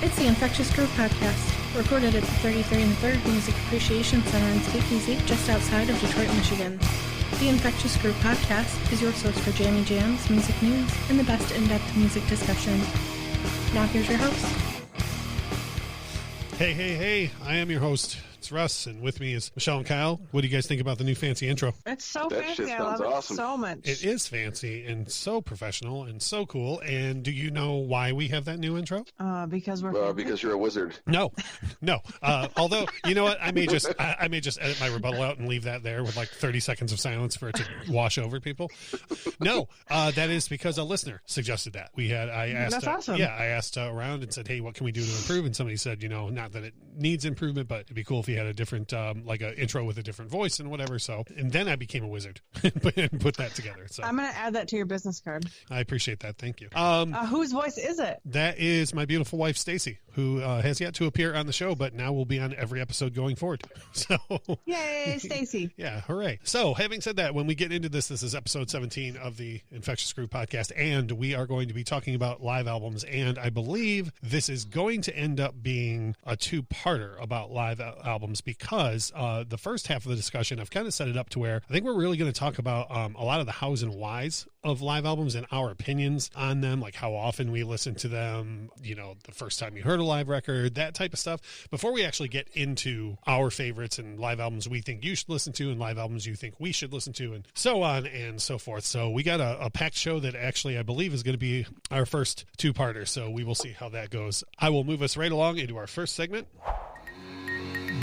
It's the Infectious Groove Podcast, recorded at the 33rd Music Appreciation Center in Speakeasy, just outside of Detroit, Michigan. The Infectious Groove Podcast is your source for jammy jams, music news, and the best in-depth music discussion. Now here's your host. Hey, I am your host. It's Russ, and with me is Michelle and Kyle. What do you guys think about the new fancy intro? It's so That fancy. shit I sounds love awesome. it so much. It is fancy and so professional and so cool. And do you know why we have that new intro? Because we're fancy. Because you're a wizard. No. Although, you know what? I may just edit my rebuttal out and leave that there with like 30 seconds of silence for it to wash over people. No, that is because a listener suggested that. I asked. That's awesome. Yeah, I asked around and said, hey, what can we do to improve? And somebody said, not that it needs improvement, but it'd be cool if you had a different, like an intro with a different voice and whatever. So, and then I became a wizard and put that together. So I'm going to add that to your business card. I appreciate that. Thank you. Whose voice is it? That is my beautiful wife, Stacy, who has yet to appear on the show, but now will be on every episode going forward. So, Yay, Stacy. yeah, hooray. So, having said that, when we get into this is episode 17 of the Infectious Groove Podcast, and we are going to be talking about live albums, and I believe this is going to end up being a two-parter about live albums because the first half of the discussion, I've kind of set it up to where I think we're really going to talk about a lot of the hows and whys of live albums and our opinions on them, like how often we listen to them, the first time you heard a live record, that type of stuff, before we actually get into our favorites and live albums we think you should listen to and live albums you think we should listen to, and so on and so forth. So we got a packed show that actually I believe is going to be our first two-parter, so we will see how that goes. I will move us right along into our first segment.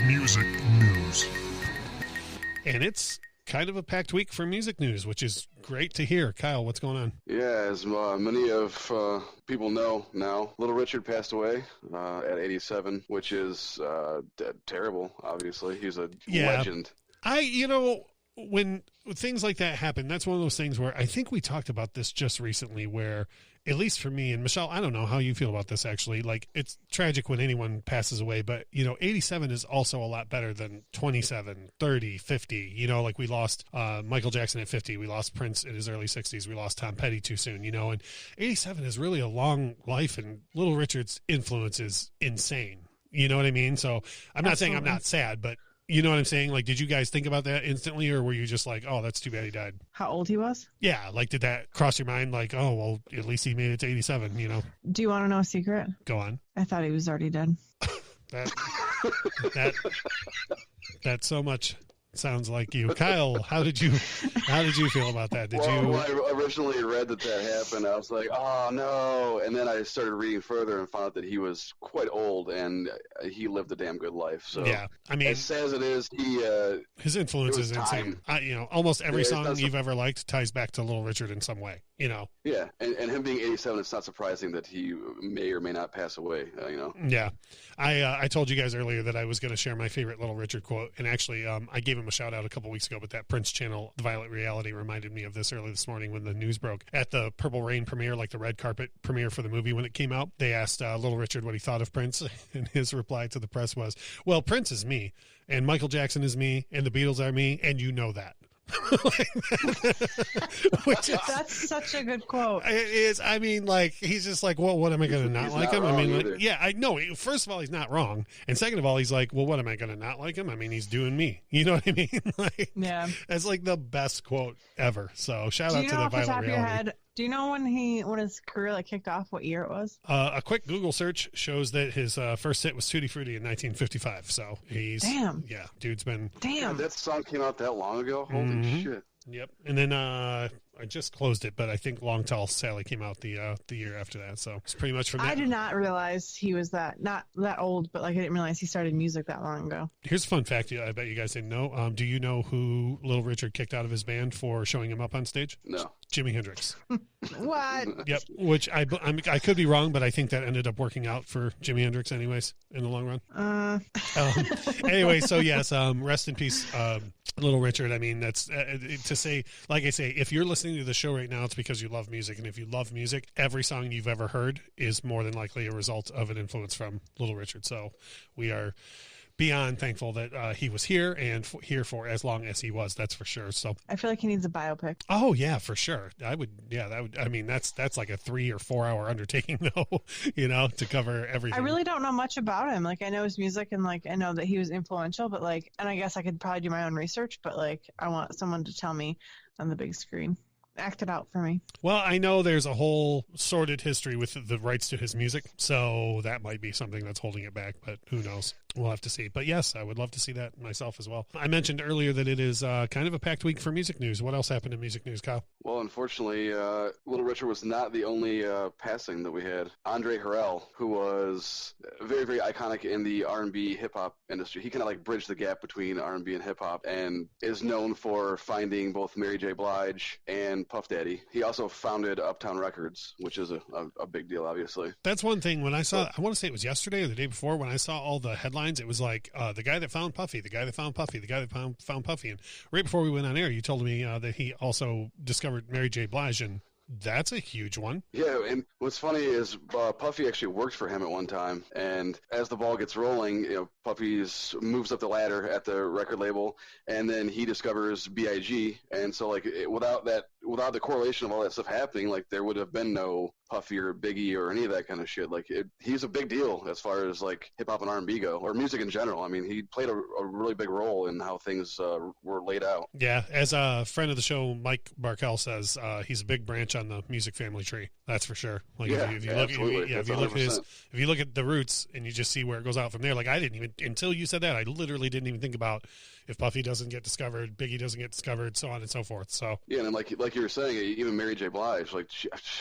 Music news. And it's kind of a packed week for music news, which is great to hear. Kyle, what's going on? Yeah, as many of people know now, Little Richard passed away at 87, which is terrible, obviously. He's a legend. When things like that happen, that's one of those things where I think we talked about this just recently where, at least for me, and Michelle, I don't know how you feel about this actually, like it's tragic when anyone passes away, but 87 is also a lot better than 27, 30, 50, like we lost Michael Jackson at 50, we lost Prince in his early 60s, we lost Tom Petty too soon, and 87 is really a long life, and Little Richard's influence is insane. You know what I mean? So I'm not saying I'm not sad, but you know what I'm saying? Like, did you guys think about that instantly, or were you just like, oh, that's too bad he died? How old he was? Yeah, like, did that cross your mind? Like, oh, well, at least he made it to 87, Do you want to know a secret? Go on. I thought he was already dead. That so much sounds like you. Kyle, how did you feel about that? When I originally read that happened, I was like, oh, no. And then I started reading further and found out that he was quite old and he lived a damn good life. So, yeah, I mean, as sad as it is, his influence is insane. Almost every song you've ever liked ties back to Little Richard in some way, Yeah, and him being 87, it's not surprising that he may or may not pass away, Yeah. I told you guys earlier that I was going to share my favorite Little Richard quote, and actually I gave him a shout out a couple weeks ago, but that Prince channel, The Violet Reality, reminded me of this early this morning when the news broke. At the Purple Rain premiere, like the red carpet premiere for the movie when it came out, they asked Little Richard what he thought of Prince, and his reply to the press was, well, Prince is me, and Michael Jackson is me, and the Beatles are me, and you know that. That's such a good quote. It is. I mean, like, he's just like, well, what am I going to not like him? I mean, like, yeah, I know. First of all, he's not wrong, and second of all, he's like, well, what am I going to not like him? I mean, he's doing me. You know what I mean? Like, yeah, that's like the best quote ever. So shout out to the Violet Reality. Do you know when his career kicked off? What year it was? A quick Google search shows that his first hit was Tutti Frutti in 1955. So he's dude's been God, that song came out that long ago. Holy shit! Yep. And then I just closed it, but I think Long Tall Sally came out the year after that. So it's pretty much from that. I did not realize he was not that old, but I didn't realize he started music that long ago. Here's a fun fact. I bet you guys didn't know. Do you know who Little Richard kicked out of his band for showing him up on stage? No. Jimi Hendrix. What? Yep. Which I could be wrong, but I think that ended up working out for Jimi Hendrix anyways in the long run. Anyway, so yes, rest in peace, Little Richard. I mean, that's to say, like I say, if you're listening to the show right now, it's because you love music. And if you love music, every song you've ever heard is more than likely a result of an influence from Little Richard. So we are beyond thankful that he was here and here for as long as he was. That's for sure. So I feel like he needs a biopic. oh yeah, for sure. I would. Yeah, that would. I mean, that's like a 3 or 4 hour undertaking, though. To cover everything. I really don't know much about him. Like, I know his music and like I know that he was influential, but like, and I guess I could probably do my own research, but like, I want someone to tell me on the big screen. Act it out for me. Well, I know there's a whole sordid history with the rights to his music, so that might be something that's holding it back, but who knows? We'll have to see. But yes, I would love to see that myself as well. I mentioned earlier that it is kind of a packed week for music news. What else happened in music news, Kyle? Well, unfortunately, Little Richard was not the only passing that we had. Andre Harrell, who was very, very iconic in the R&B hip-hop industry. He kind of like bridged the gap between R&B and hip-hop and is known for finding both Mary J. Blige and Puff Daddy. He also founded Uptown Records, which is a big deal, obviously. That's one thing. When I saw, I want to say it was yesterday or the day before, when I saw all the headlines, it was like the guy that found Puffy, the guy that found Puffy, the guy that found Puffy. And right before we went on air, you told me that he also discovered Mary J. Blige, and that's a huge one. Yeah, and what's funny is Puffy actually worked for him at one time, and as the ball gets rolling, Puffy moves up the ladder at the record label, and then he discovers B.I.G., and so like without the correlation of all that stuff happening, like there would have been no Puffy or Biggie or any of that kind of shit. Like he's a big deal as far as like hip hop and R&B go, or music in general. I mean, he played a really big role in how things were laid out. Yeah, as a friend of the show, Mike Barkel says, he's a big branch on the music family tree. That's for sure. Like if you look at the roots and you just see where it goes out from there. Like I didn't even, until you said that, I literally didn't even think about if Puffy doesn't get discovered, Biggie doesn't get discovered, so on and so forth. So yeah, and like you were saying, even Mary J. Blige, like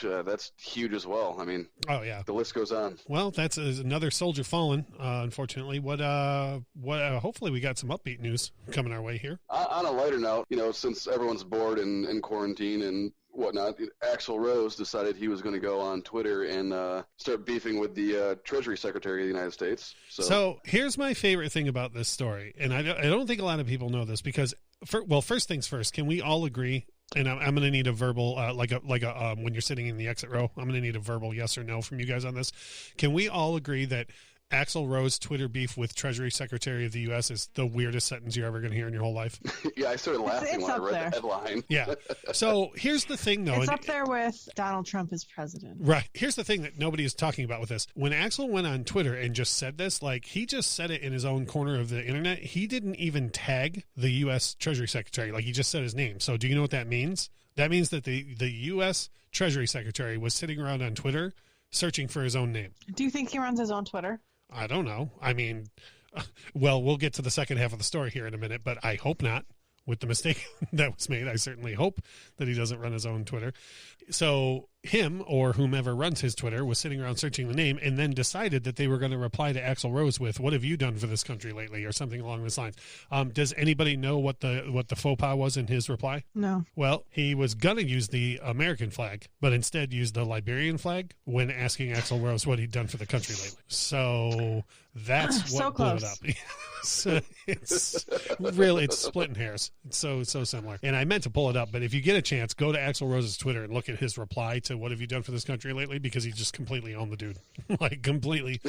that's huge as well. I mean, oh yeah, the list goes on. Well, that's another soldier fallen. Unfortunately, what? Hopefully, we got some upbeat news coming our way here. On a lighter note, since everyone's bored in quarantine and whatnot, Axl Rose decided he was going to go on Twitter and start beefing with the Treasury Secretary of the United States. So here's my favorite thing about this story, and I don't think a lot of people know this because, first things first, can we all agree? And I'm going to need a verbal, when you're sitting in the exit row, I'm going to need a verbal yes or no from you guys on this. Can we all agree that Axl Rose Twitter beef with Treasury Secretary of the U.S. is the weirdest sentence you're ever going to hear in your whole life? Yeah, I started laughing when I read the headline. Yeah. So here's the thing, though. It's up there with Donald Trump as president. Right. Here's the thing that nobody is talking about with this. When Axl went on Twitter and just said this, like he just said it in his own corner of the internet. He didn't even tag the U.S. Treasury Secretary. Like he just said his name. So do you know what that means? That means that the U.S. Treasury Secretary was sitting around on Twitter searching for his own name. Do you think he runs his own Twitter? I don't know. I mean, well, we'll get to the second half of the story here in a minute, but I hope not. With the mistake that was made, I certainly hope that he doesn't run his own Twitter. So him or whomever runs his Twitter was sitting around searching the name and then decided that they were going to reply to Axl Rose with, "What have you done for this country lately?" or something along those lines. Does anybody know what the faux pas was in his reply? No. Well, he was going to use the American flag, but instead used the Liberian flag when asking Axl Rose what he'd done for the country lately. So that's what blew it up. So it's splitting hairs. It's so similar. And I meant to pull it up, but if you get a chance, go to Axl Rose's Twitter and look at his reply to "What have you done for this country lately?" because he just completely owned the dude. Like completely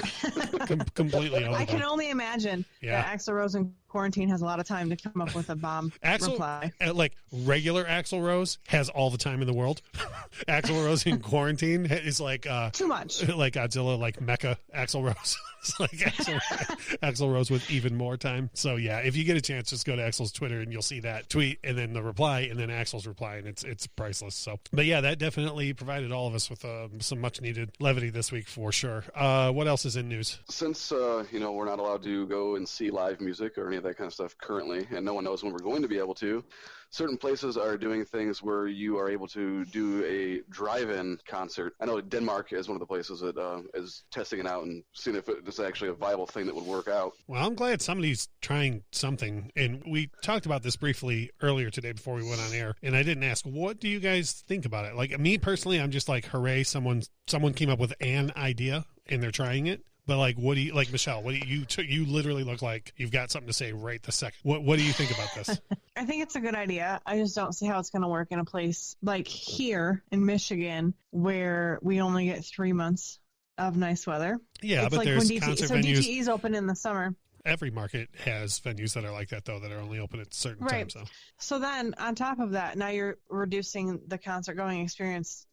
completely owned I can only imagine that Axl Rose in quarantine has a lot of time to come up with a bomb reply. Like regular Axl Rose has all the time in the world. Axl Rose in quarantine is like too much. Like Godzilla, like Mecha Axl Rose. It's like Axl Rose with even more time. So yeah, if you get a chance, just go to Axl's Twitter and you'll see that tweet and then the reply and then Axl's reply, and it's priceless. So, but yeah, that definitely provided all of us with some much needed levity this week for sure. What else is in news? Since we're not allowed to go and see live music or any of that kind of stuff currently, and no one knows when we're going to be able to, certain places are doing things where you are able to do a drive-in concert. I know Denmark is one of the places that is testing it out and seeing if it's actually a viable thing that would work out. Well, I'm glad somebody's trying something. And we talked about this briefly earlier today before we went on air. And I didn't ask, what do you guys think about it? Like me personally, I'm just like, hooray, someone came up with an idea and they're trying it. But like, what do you like, Michelle? What do you literally look like you've got something to say right this second? What do you think about this? I think it's a good idea. I just don't see how it's going to work in a place like here in Michigan where we only get 3 months of nice weather. Yeah, it's but like there's when concert venues. DTE's open in the summer. Every market has venues that are like that, though, that are only open at certain Right. times. So then on top of that, now you're reducing the concert going experience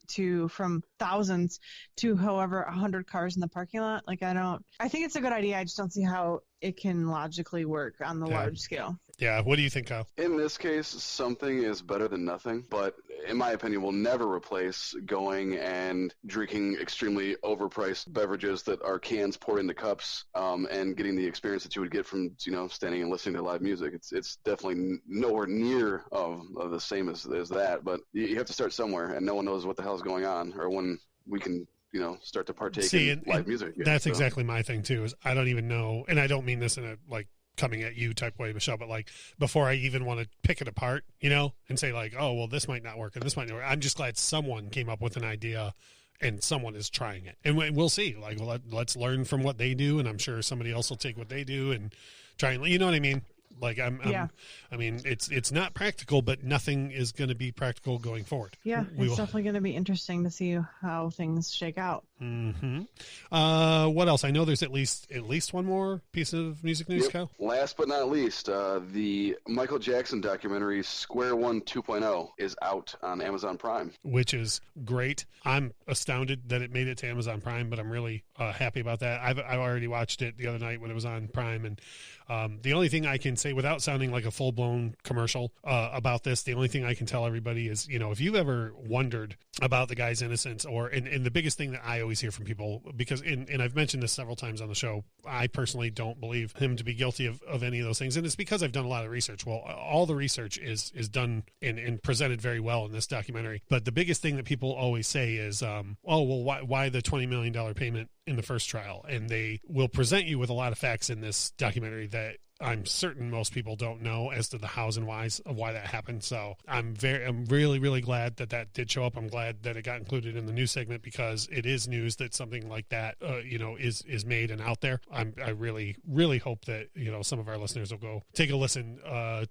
from thousands to however 100 cars in the parking lot. Like I think it's a good idea. I just don't see how it can logically work on the large scale. Yeah. What do you think, Kyle? In this case, something is better than nothing, but in my opinion, will never replace going and drinking extremely overpriced beverages that are cans poured into cups, and getting the experience that you would get from, standing and listening to live music. It's definitely nowhere near of the same as that, but you have to start somewhere, and no one knows what the hell's going on or when we can start to partake in live music. That's exactly my thing too, is I don't even know, and I don't mean this in a coming at you type way, Michelle, but before I even want to pick it apart, and say oh, well, this might not work and this might not work. I'm just glad someone came up with an idea and someone is trying it, and we'll see. Let's learn from what they do, and I'm sure somebody else will take what they do and try and, you know what I mean? I mean, it's not practical, but nothing is going to be practical going forward. Yeah, it's definitely going to be interesting to see how things shake out. Mm-hmm. What else? I know there's at least one more piece of music news, Kyle. Last but not least, the Michael Jackson documentary Square One 2.0 is out on Amazon Prime, which is great. I'm astounded that it made it to Amazon Prime, but I'm really happy about that. I've already watched it the other night when it was on Prime, and the only thing I can say without sounding like a full-blown commercial about this, the only thing I can tell everybody is, if you've ever wondered about the guy's innocence, and the biggest thing that I always hear from people, because, and I've mentioned this several times on the show, I personally don't believe him to be guilty of any of those things, and it's because I've done a lot of research. Well, all the research is done and presented very well in this documentary, but the biggest thing that people always say is, why the $20 million payment in the first trial? And they will present you with a lot of facts in this documentary that I'm certain most people don't know as to the hows and whys of why that happened. So I'm really, really glad that did show up. I'm glad that it got included in the news segment, because it is news that something like that, is made and out there. I really, really hope that, some of our listeners will go take a listen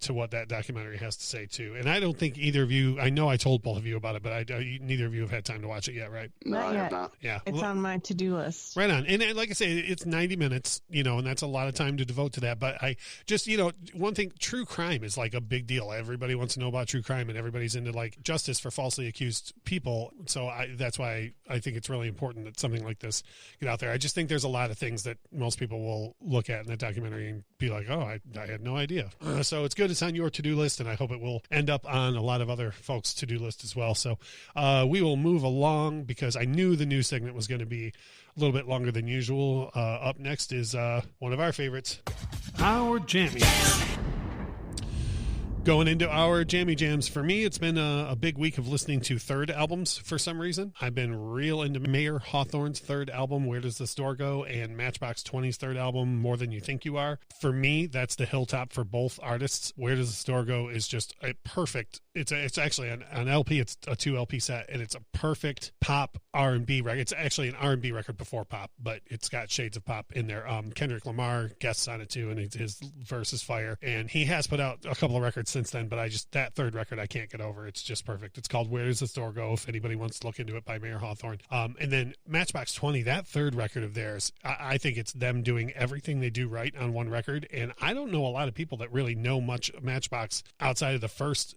to what that documentary has to say too. And I don't think either of you, I know I told both of you about it, but neither of you have had time to watch it yet, right? No, I have not. Yeah. It's on my to-do list. Right on. And like I say, it's 90 minutes, and that's a lot of time to devote to that. But I just, one thing, true crime is a big deal. Everybody wants to know about true crime, and everybody's into justice for falsely accused people. So that's why I think it's really important that something like this get out there. I just think there's a lot of things that most people will look at in that documentary and be like, oh, I had no idea. So it's good it's on your to-do list, and I hope it will end up on a lot of other folks' to-do list as well. So we will move along, because I knew the news segment was going to be a little bit longer than usual. Up next is one of our favorites, our Jammies. Going into our Jammy Jams, for me, it's been a big week of listening to third albums for some reason. I've been real into Mayer Hawthorne's third album, Where Does the Store Go?, and Matchbox 20's third album, More Than You Think You Are. For me, that's the hilltop for both artists. Where Does the Store Go? Is just a perfect, it's actually an LP, it's a 2 LP set, and it's a perfect pop R&B record. It's actually an R&B record before pop, but it's got shades of pop in there. Kendrick Lamar guests on it too, and his verse is fire. And he has put out a couple of records since then, but that third record I can't get over. It's just perfect. It's called Where Does the Store Go? If anybody wants to look into it, by Mayer Hawthorne. And then Matchbox 20, that third record of theirs, I think it's them doing everything they do right on one record. And I don't know a lot of people that really know much Matchbox outside of the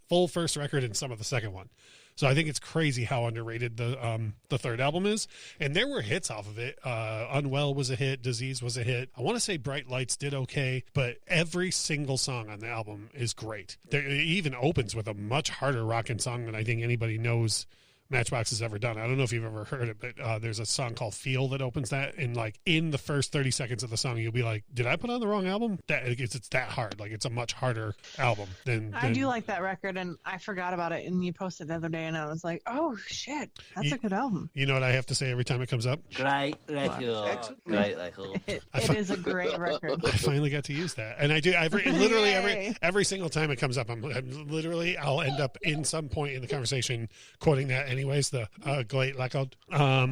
full first record and some of the second one. So I think it's crazy how underrated the third album is. And there were hits off of it. Unwell was a hit. Disease was a hit. I want to say Bright Lights did okay, but every single song on the album is great. It even opens with a much harder rockin' song than I think anybody knows Matchbox has ever done. I don't know if you've ever heard it, but there's a song called Feel that opens that, and in the first 30 seconds of the song, you'll be like, did I put on the wrong album? It's that hard. It's a much harder album than I do like that record, and I forgot about it, and you posted the other day, and I was like, oh shit, that's a good album. You know what I have to say every time it comes up? Great record. Great record. It is a great record. I finally got to use that, and I do. Literally every single time it comes up, I'll end up in some point in the conversation quoting that anyways, the great record.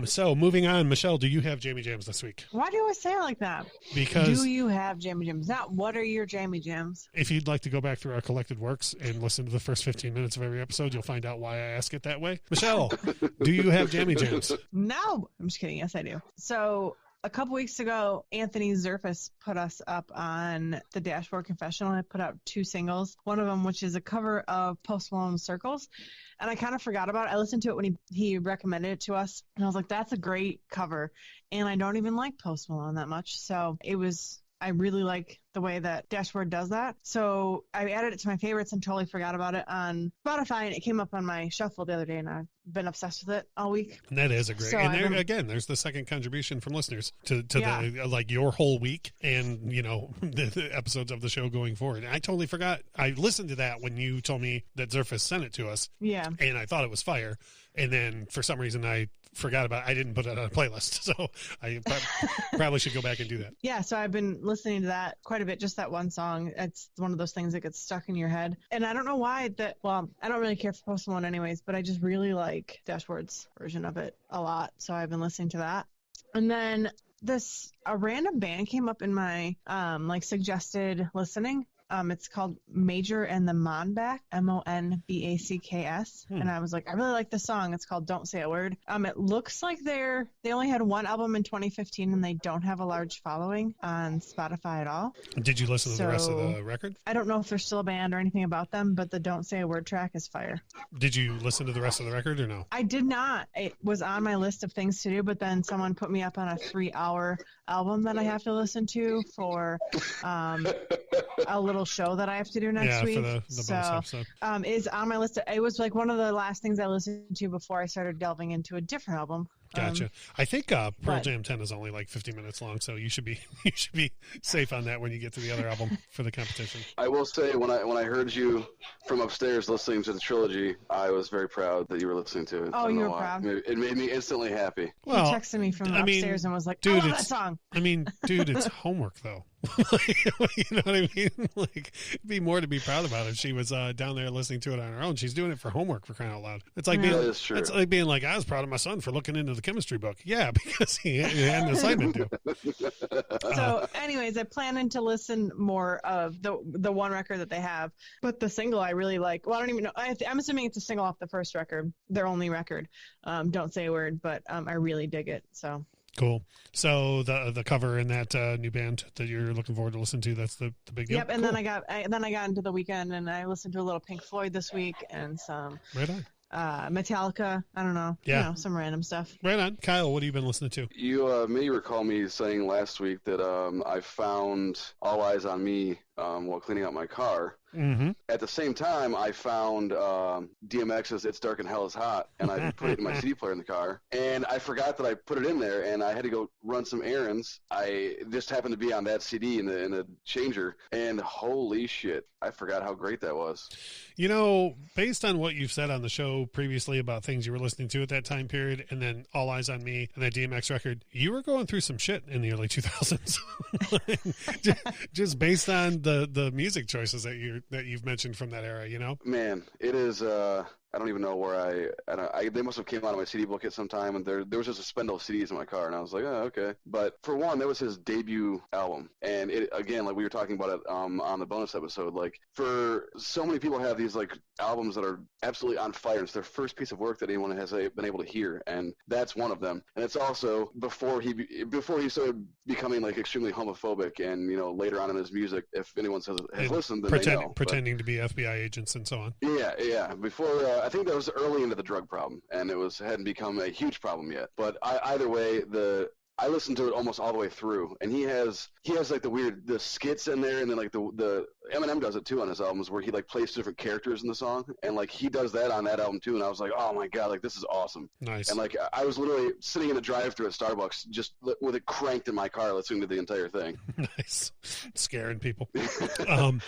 So moving on, Michelle, do you have Jammy Jams this week? Why do I say it like that? Because do you have Jammy Jams? Not what are your Jammy Jams? If you'd like to go back through our collected works and listen to the first 15 minutes of every episode, you'll find out why I ask it that way. Michelle, do you have Jammy Jams? No, I'm just kidding. Yes, I do. So a couple weeks ago, Anthony Zerfus put us up on the Dashboard Confessional. I put out 2 singles, one of them which is a cover of Post Malone's Circles. And I kind of forgot about it. I listened to it when he recommended it to us. And I was like, that's a great cover. And I don't even like Post Malone that much. So I really like the way that Dashboard does that. So I added it to my favorites and totally forgot about it on Spotify. And it came up on my shuffle the other day, and I've been obsessed with it all week. And that is a great. So and again, there's the second contribution from listeners to the like your whole week and the episodes of the show going forward. And I totally forgot. I listened to that when you told me that Zerfus sent it to us. Yeah. And I thought it was fire. And then for some reason I forgot about it. I didn't put it on a playlist, so I probably should go back and do that. Yeah, so I've been listening to that quite a bit, just that one song. It's one of those things that gets stuck in your head. And I don't know why I don't really care for Post Malone anyways, but I just really like Dashboard's version of it a lot. So I've been listening to that. And then a random band came up in my suggested listening. It's called Major and the Monbacks, Monbacks. And I was like, I really like this song. It's called Don't Say a Word. It looks like they only had one album in 2015 and they don't have a large following on Spotify at all. Did you listen to the rest of the record? I don't know if they're still a band or anything about them, but the Don't Say a Word track is fire. Did you listen to the rest of the record or no? I did not. It was on my list of things to do, but then someone put me up on a 3-hour album that I have to listen to for a little show that I have to do next week. For the bonus episode. Is on my list. It was like one of the last things I listened to before I started delving into a different album. Gotcha. I think Pearl Jam 10 is only like 50 minutes long, so you should be safe on that when you get to the other album for the competition. I will say when I heard you from upstairs listening to the trilogy, I was very proud that you were listening to it. Oh, you were proud? It made me instantly happy. Well, he texted me from upstairs and was like, "Dude, I love that song." Dude, it's homework though. You know what I mean? Like, it'd be more to be proud about if she was down there listening to it on her own. She's doing it for homework, for crying out loud. It's like being, that is true. It's like being like, I was proud of my son for looking into the chemistry book. Yeah, because he had an assignment due. So, anyways, I plan to listen more of the one record that they have, but the single I really like. Well, I don't even know. I'm assuming it's a single off the first record, their only record. Don't Say a Word, but I really dig it. So. Cool. So the cover in that new band that you're looking forward to listen to, that's the big deal. Yep. And cool. then I got into the weekend and I listened to a little Pink Floyd this week and some right on. Metallica. I don't know. Yeah. Some random stuff. Right on. Kyle, what have you been listening to? You may recall me saying last week that I found All Eyes on Me while cleaning out my car. Mm-hmm. At the same time, I found DMX's "It's Dark and Hell Is Hot," and I put it in my CD player in the car. And I forgot that I put it in there, and I had to go run some errands. I just happened to be on that CD in the changer, and holy shit, I forgot how great that was. You know, based on what you've said on the show previously about things you were listening to at that time period, and then All Eyes on Me and that DMX record, you were going through some shit in the early 2000s. just based on the music choices that you've mentioned from that era, you know? Man, it is. I don't even know where they must have came out of my CD book at some time, and there was just a spindle of CDs in my car, and I was like, oh, okay. But for one, that was his debut album, and it, again, like we were talking about it on the bonus episode, like for so many people have these like albums that are absolutely on fire. It's their first piece of work that anyone has been able to hear, and that's one of them. And it's also before he started becoming like extremely homophobic, and later on in his music, if anyone has listened, then they know. Pretending to be FBI agents and so on. Yeah. Before. I think that was early into the drug problem, and hadn't become a huge problem yet. But either way, I listened to it almost all the way through, and he has like the skits in there, and then like the Eminem does it too on his albums, where he like plays different characters in the song, and like he does that on that album too. And I was like, oh my god, like this is awesome. Nice. And like I was literally sitting in a drive-thru at Starbucks, just with it cranked in my car, listening to the entire thing. Nice, scaring people. One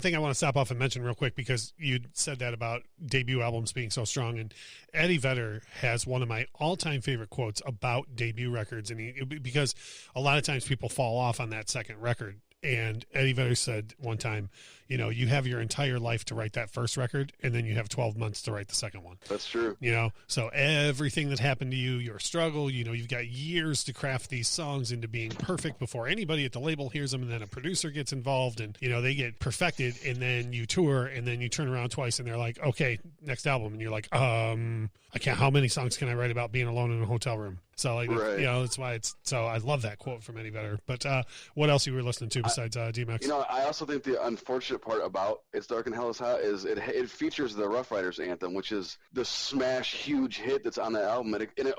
thing I want to stop off and mention real quick, because you said that about debut albums being so strong, and Eddie Vedder has one of my all-time favorite quotes about debut records, and because a lot of times people fall off on that second record. And Eddie Vedder said one time, you have your entire life to write that first record, and then you have 12 months to write the second one. That's true. So everything that happened to you, your struggle, you've got years to craft these songs into being perfect before anybody at the label hears them, and then a producer gets involved, and, they get perfected, and then you tour, and then you turn around twice, and they're like, okay, next album. And you're like, how many songs can I write about being alone in a hotel room? So like, Right. that's why so I love that quote from Eddie Vedder. But what else you were listening to besides DMX? I also think the unfortunate part about It's Dark and Hell is Hot is it features the Rough Riders anthem, which is the smash huge hit that's on the album, and it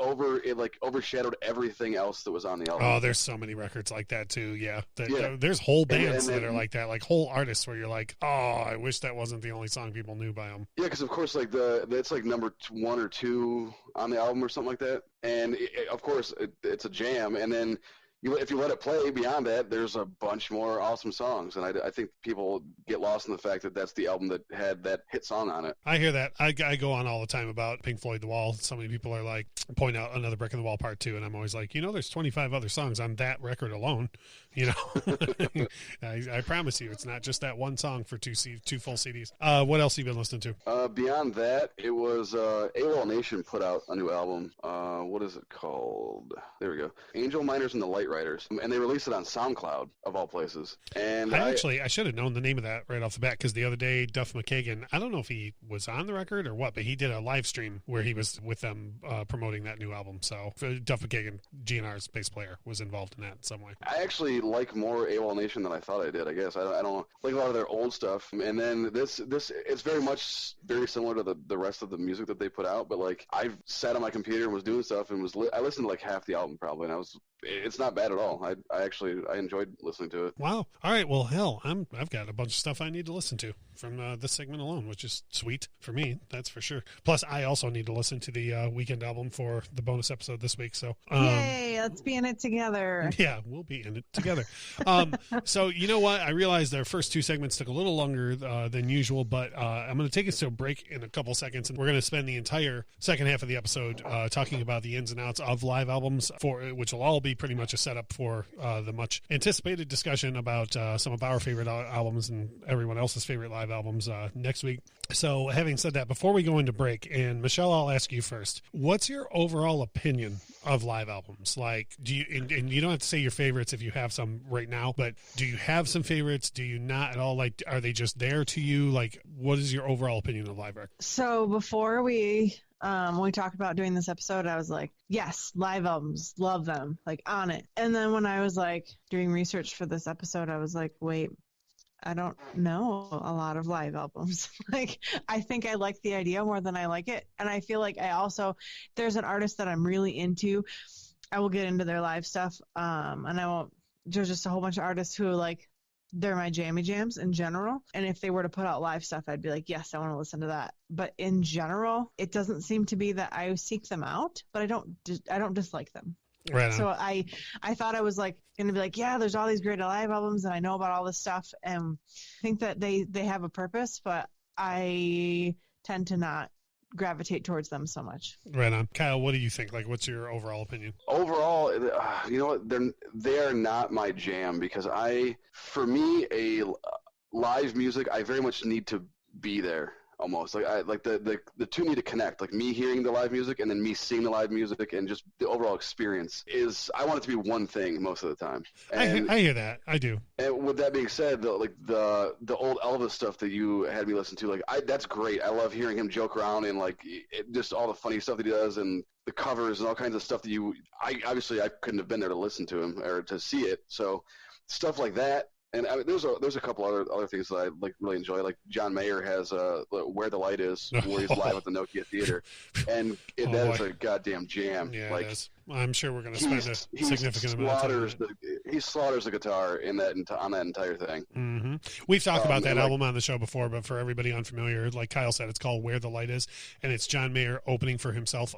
overshadowed everything else that was on the album. Oh, there's so many records like that too. Yeah, there's whole bands that are like that, like whole artists where you're like, oh, I wish that wasn't the only song people knew by them. Yeah, because of course, like it's like number 1 or 2 on the album or something like that, and of course it's a jam, and then. If you let it play beyond that, there's a bunch more awesome songs, and I think people get lost in the fact that that's the album that had that hit song on it. I hear that. I go on all the time about Pink Floyd The Wall. So many people are like, point out Another Brick in the Wall Part 2, and I'm always like, there's 25 other songs on that record alone. I promise you, it's not just that one song for two full CDs. What else have you been listening to? Beyond that, it was AWOL Nation put out a new album. What is it called? There we go. Angel Miners and the Light Riders, and they released it on SoundCloud of all places. And I should have known the name of that right off the bat, because the other day Duff McKagan, I don't know if he was on the record or what, but he did a live stream where he was with them promoting that new album. So Duff McKagan, GNR's bass player, was involved in that in some way. I actually like more AWOL Nation than I thought I did. I guess I don't like a lot of their old stuff, and then this it's very similar to the rest of the music that they put out. But like I sat on my computer and was doing stuff and I listened to like half the album probably, and it's not bad at all. I enjoyed listening to it. Wow. All right. Well, hell, I've got a bunch of stuff I need to listen to from this segment alone, which is sweet for me. That's for sure. Plus, I also need to listen to the weekend album for the bonus episode this week. So, yay! Let's be in it together. Yeah, we'll be in it together. So you know what? I realized our first 2 segments took a little longer than usual, but I'm going to take us to a break in a couple seconds, and we're going to spend the entire second half of the episode talking about the ins and outs of live albums, which will all be pretty much a setup for the much anticipated discussion about some of our favorite albums and everyone else's favorite live albums next week. So having said that, before we go into break, and Michelle, I'll ask you first, what's your overall opinion of live albums? Like, do you, and you don't have to say your favorites if you have some right now, but do you have some favorites? Do you not at all? Like, are they just there to you? Like, what is your overall opinion of live records? So before when we talked about doing this episode, I was like, yes, live albums, love them, like on it. And then when I was like doing research for this episode, I was like, wait, I don't know a lot of live albums. Like, I think I like the idea more than I like it. And I feel like there's an artist that I'm really into. I will get into their live stuff. And there's just a whole bunch of artists who like, they're my jammy jams in general. And if they were to put out live stuff, I'd be like, yes, I want to listen to that. But in general, it doesn't seem to be that I seek them out, but I don't dislike them. Right on. So I thought I was like going to be like, yeah, there's all these great live albums and I know about all this stuff and think that they have a purpose, but I tend to not gravitate towards them so much. Right on. Kyle, what do you think? Like, what's your overall opinion? Overall, you know what? They are not my jam because for me, live music, I very much need to be there. Almost like the two need to connect. Like me hearing the live music and then me seeing the live music, and just the overall experience is. I want it to be one thing most of the time. And, I hear that. I do. And with that being said, the old Elvis stuff that you had me listen to, that's great. I love hearing him joke around and just all the funny stuff that he does and the covers and all kinds of stuff that obviously I couldn't have been there to listen to him or to see it. So stuff like that. And I mean, there's a couple other things that I really enjoy. Like John Mayer has "Where the Light Is," where he's live at the Nokia Theater, and that is a goddamn jam. Yeah, it is. I'm sure we're going to spend a significant amount of time. He slaughters the guitar on that entire thing. Mm-hmm. We've talked about that album on the show before, but for everybody unfamiliar, like Kyle said, it's called "Where the Light Is," and it's John Mayer opening for himself.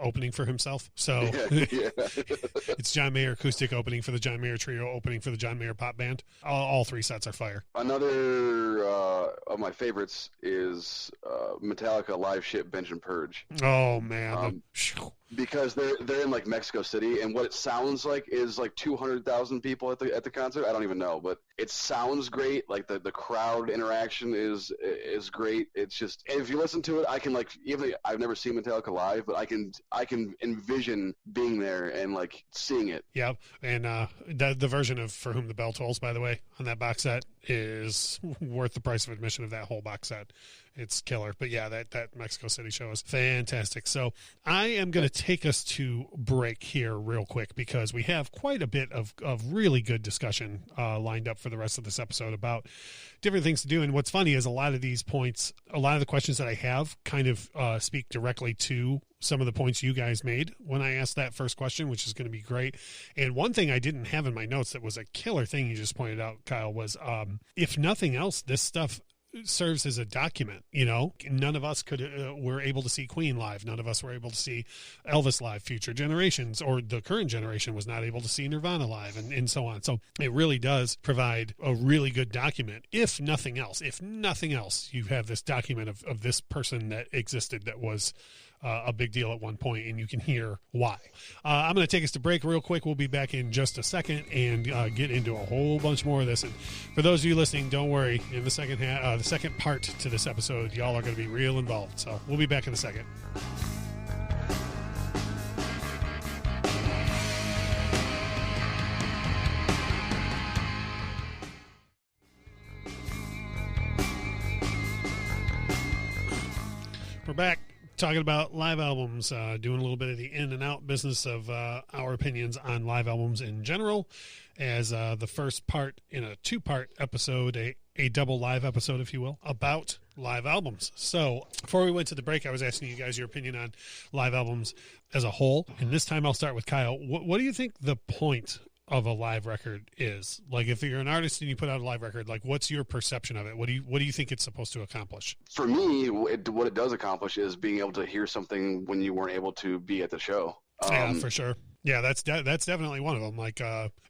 So it's John Mayer acoustic opening for the John Mayer Trio, opening for the John Mayer Pop Band. All 3 sets are fire. Another of my favorites is Metallica live ship Bench and Purge. Oh man. Because they're in like Mexico City, and what it sounds like is like 200,000 people at the concert. I don't even know, but it sounds great. Like the crowd interaction is great. It's just, and if you listen to it, I can even I've never seen Metallica live, but I can envision being there and like seeing it. Yeah, and the version of "For Whom the Bell Tolls," by the way, on that box set, is worth the price of admission of that whole box set. It's killer. But yeah, that Mexico City show is fantastic. So I am going to take us to break here real quick because we have quite a bit of really good discussion lined up for the rest of this episode about different things to do. And what's funny is a lot of these points, a lot of the questions that I have kind of speak directly to some of the points you guys made when I asked that first question, which is going to be great. And one thing I didn't have in my notes that was a killer thing you just pointed out, Kyle, was if nothing else, this stuff serves as a document. You know, none of us were able to see Queen live. None of us were able to see Elvis live. Future generations or the current generation was not able to see Nirvana live, and so on. So it really does provide a really good document. If nothing else, you have this document of this person that existed that was a big deal at one point, and you can hear why. I'm going to take us to break real quick. We'll be back in just a second and get into a whole bunch more of this. And for those of you listening, don't worry. In the second part to this episode, y'all are going to be real involved. So we'll be back in a second. We're back. Talking about live albums, doing a little bit of the in and out business of our opinions on live albums in general, as the first part in a two-part episode, a double live episode, if you will, about live albums. So before we went to the break, I was asking you guys your opinion on live albums as a whole, and this time I'll start with Kyle. What do you think the point of a live record is? Like, if you're an artist and you put out a live record, like, what's your perception of it? What do you think it's supposed to accomplish? For me, what it does accomplish is being able to hear something when you weren't able to be at the show. Yeah, for sure. Yeah, that's definitely one of them. Like,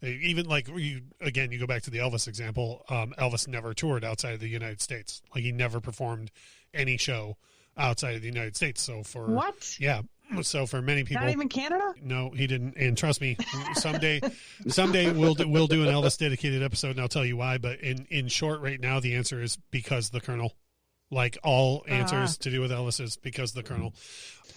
even like you go back to the Elvis example. Elvis never toured outside of the United States. Like, he never performed any show outside of the United States. So for what? Yeah. So for many people, not even Canada. No, he didn't. And trust me, someday we'll do an Elvis dedicated episode, and I'll tell you why. But in short, right now, the answer is because the Colonel. Like, all answers to do with Elvis is because the Colonel.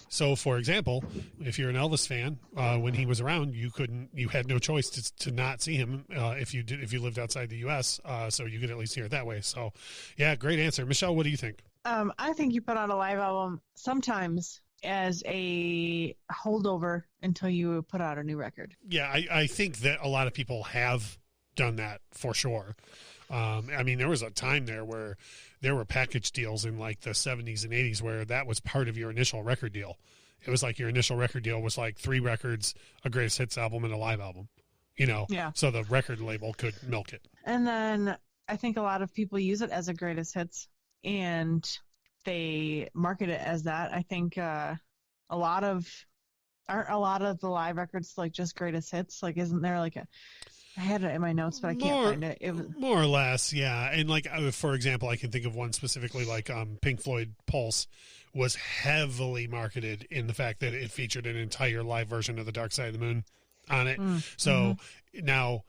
So, for example, if you're an Elvis fan, when he was around, you had no choice to not see him if you lived outside the U.S. So you could at least hear it that way. So, yeah, great answer, Michelle. What do you think? I think you put on a live album sometimes as a holdover until you put out a new record. Yeah, I think that a lot of people have done that for sure. I mean, there was a time there where there were package deals in like the 70s and 80s where that was part of your initial record deal. It was like your initial record deal was like 3 records, a greatest hits album, and a live album, you know? Yeah. So the record label could milk it. And then I think a lot of people use it as a greatest hits and they market it as that. I think aren't a lot of the live records like just greatest hits? Like, isn't there like I had it in my notes, but I can't find it. It was more or less, yeah. And like, for example, I can think of one specifically, like Pink Floyd Pulse was heavily marketed in the fact that it featured an entire live version of The Dark Side of the Moon on it. So now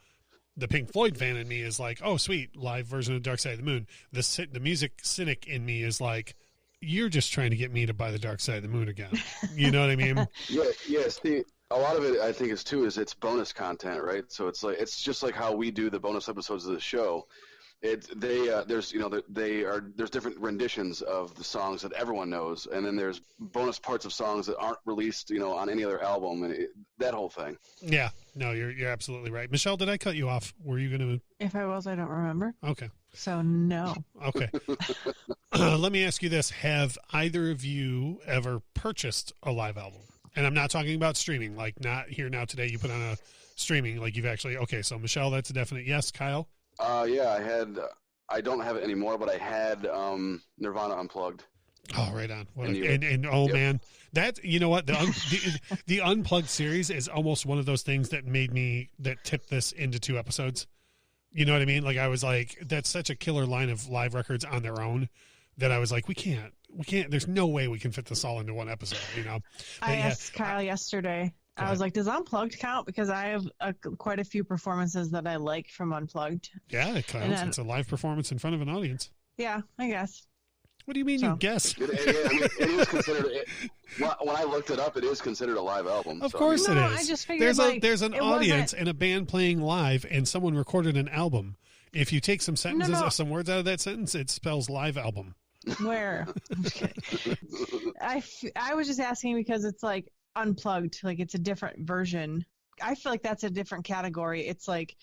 the Pink Floyd fan in me is like, oh, sweet, live version of Dark Side of the Moon. The music cynic in me is like, you're just trying to get me to buy The Dark Side of the Moon again. You know what I mean? Yeah. See, a lot of it, I think, is it's bonus content, right? So it's just like how we do the bonus episodes of the show. There's different renditions of the songs that everyone knows, and then there's bonus parts of songs that aren't released, on any other album, and that whole thing. Yeah, no, you're absolutely right. Michelle, did I cut you off? Were you going to? If I was, I don't remember. Okay. So no. Okay. Let me ask you this: have either of you ever purchased a live album? And I'm not talking about streaming, like not here now today. You put on a streaming, like you've actually. Okay, so Michelle, that's a definite yes. Kyle. Yeah, I had. I don't have it anymore, but I had Nirvana Unplugged. Oh, right on. Man, that, you know what, the Unplugged series is almost one of those things that tipped this into 2 episodes. You know what I mean? Like, I was like, that's such a killer line of live records on their own that I was like, we can't. There's no way we can fit this all into one episode. I asked Kyle yesterday. I was like, does Unplugged count? Because I have quite a few performances that I like from Unplugged. Yeah, it counts. It's a live performance in front of an audience. Yeah, I guess. What do you mean you guess? It is considered. When I looked it up, it is considered a live album. Of course it is. I just figured there's an audience and a band playing live, and someone recorded an album. If you take some sentences, No. some words out of that sentence, it spells live album. Where? I'm just kidding. I was just asking because it's like unplugged, like it's a different version. I feel like that's a different category. It's like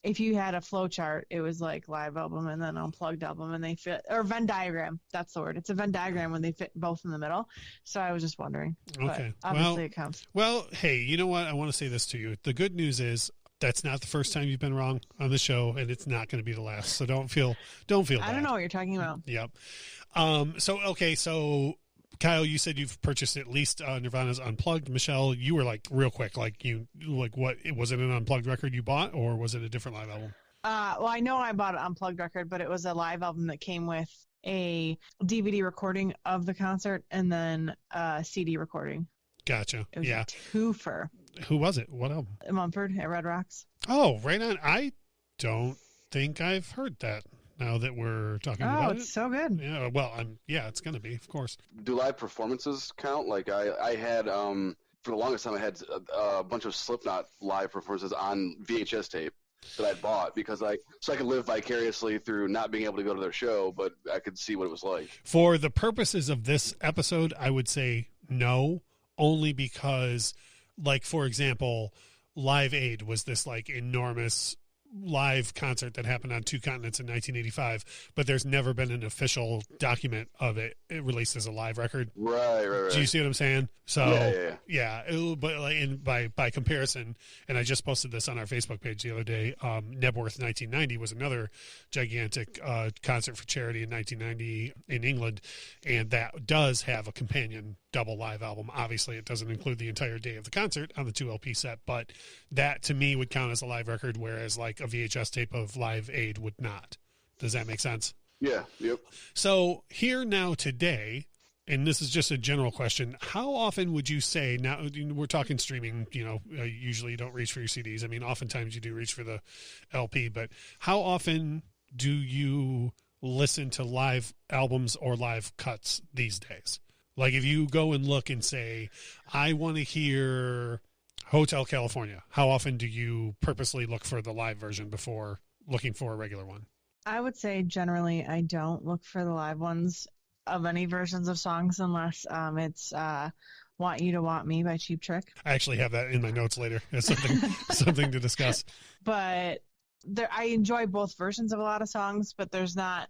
if you had a flow chart, it was like live album and then unplugged album, and they fit, or Venn diagram. That's the word. It's a Venn diagram when they fit both in the middle. So I was just wondering. Okay. But obviously it counts. Well, hey, you know what? I want to say this to you. The good news is that's not the first time you've been wrong on the show, and it's not going to be the last. So don't feel bad. I don't know what you're talking about. Yep. So Kyle, you said you've purchased at least Nirvana's Unplugged. Michelle, you were like real quick, what was it an unplugged record you bought, or was it a different live album? Well, I know I bought an unplugged record, but it was a live album that came with a DVD recording of the concert and then a CD recording. Gotcha. It was a twofer. Who was it? What album? Mumford at Red Rocks. Oh, right on. I don't think I've heard that. Now that we're talking about it. Oh, it's so good. Yeah, well, it's going to be, of course. Do live performances count? Like I had, for the longest time, I had a bunch of Slipknot live performances on VHS tape that I bought because so I could live vicariously through not being able to go to their show, but I could see what it was like. For the purposes of this episode, I would say no, only because, like, for example, Live Aid was this like enormous live concert that happened on two continents in 1985, but there's never been an official document of it released as a live record. Right. Do you see what I'm saying? So yeah. But like by comparison, and I just posted this on our Facebook page the other day. Nebworth 1990 was another gigantic concert for charity in 1990 in England, and that does have a companion double live album. Obviously, it doesn't include the entire day of the concert on the 2 LP set, but that to me would count as a live record, whereas like a VHS tape of Live Aid would not. Does that make sense? Yeah. Yep. So here now today, and this is just a general question, how often would you say, now we're talking streaming, usually you don't reach for your CDs. I mean, oftentimes you do reach for the LP, but how often do you listen to live albums or live cuts these days? Like if you go and look and say, I want to hear Hotel California, how often do you purposely look for the live version before looking for a regular one? I would say generally I don't look for the live ones of any versions of songs unless it's Want You to Want Me by Cheap Trick. I actually have that in my notes later as something to discuss. But I enjoy both versions of a lot of songs, but there's not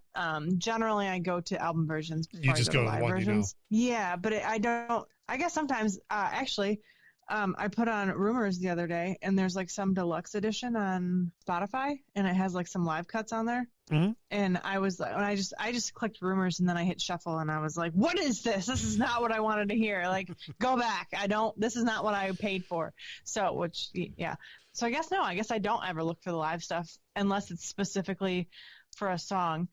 generally I go to album versions before you just I go to the live one versions. Yeah, but I don't. I guess sometimes actually I put on Rumors the other day, and there's like some deluxe edition on Spotify, and it has like some live cuts on there. Mm-hmm. And I was like, I just clicked Rumors, and then I hit shuffle, and I was like, what is this? This is not what I wanted to hear. Like, go back. This is not what I paid for. So, So I guess no. I guess I don't ever look for the live stuff unless it's specifically for a song.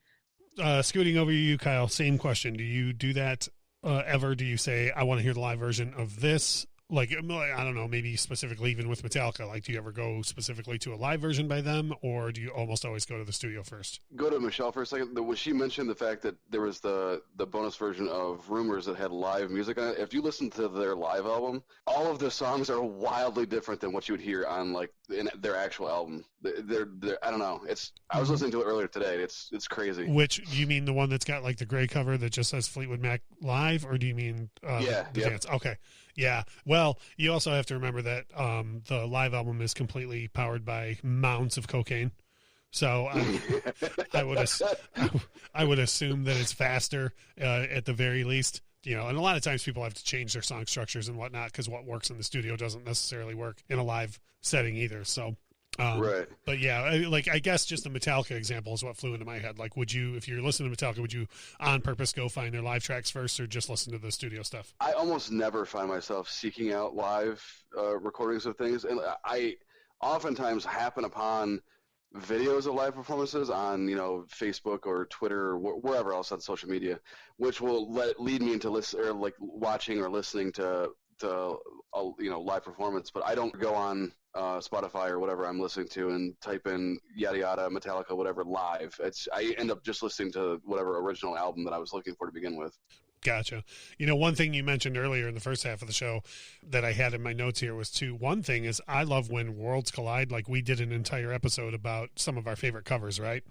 Scooting over to you, Kyle. Same question. Do you do that ever? Do you say, I want to hear the live version of this? Like, I don't know, maybe specifically even with Metallica, like, do you ever go specifically to a live version by them, or do you almost always go to the studio first? Go to Michelle for a second. She mentioned the fact that there was the bonus version of Rumors that had live music on it. If you listen to their live album, all of the songs are wildly different than what you would hear on, like, in their actual album. They're I don't know. I was listening to it earlier today. It's crazy. Which, you mean the one that's got, like, the gray cover that just says Fleetwood Mac Live, or do you mean the dance? Okay. Yeah. Well, you also have to remember that the live album is completely powered by mounds of cocaine. So I would assume that it's faster at the very least. And a lot of times people have to change their song structures and whatnot because what works in the studio doesn't necessarily work in a live setting either. So, right. But yeah, I guess just the Metallica example is what flew into my head. Like, would you, if you're listening to Metallica, would you on purpose go find their live tracks first, or just listen to the studio stuff? I almost never find myself seeking out live recordings of things, and I oftentimes happen upon videos of live performances on Facebook or Twitter or wherever else on social media, which will lead me into watching or listening to live performance. But I don't go on Spotify or whatever I'm listening to and type in yada yada Metallica whatever live. I end up just listening to whatever original album that I was looking for to begin with. Gotcha. You know, one thing you mentioned earlier in the first half of the show that I had in my notes here was one thing is I love when worlds collide. Like we did an entire episode about some of our favorite covers, right?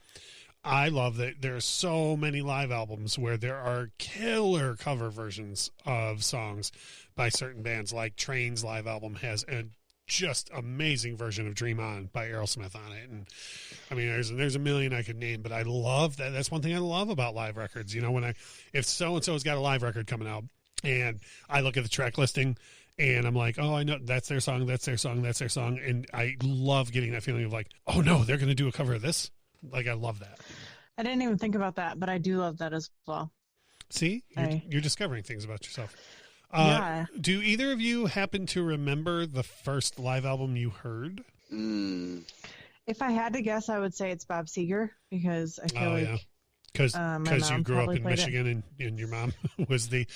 I love that there are so many live albums where there are killer cover versions of songs by certain bands. Like Train's live album has a just amazing version of Dream On by Aerosmith on it. And I mean, there's a million I could name, but I love that. That's one thing I love about live records. You know, if so-and-so's got a live record coming out and I look at the track listing and I'm like, oh, I know that's their song. That's their song. That's their song. And I love getting that feeling of like, oh no, they're going to do a cover of this. Like, I love that. I didn't even think about that, but I do love that as well. See, you're discovering things about yourself. Yeah. Do either of you happen to remember the first live album you heard? If I had to guess, I would say it's Bob Seger because I feel like because you grew up in Michigan and your mom was the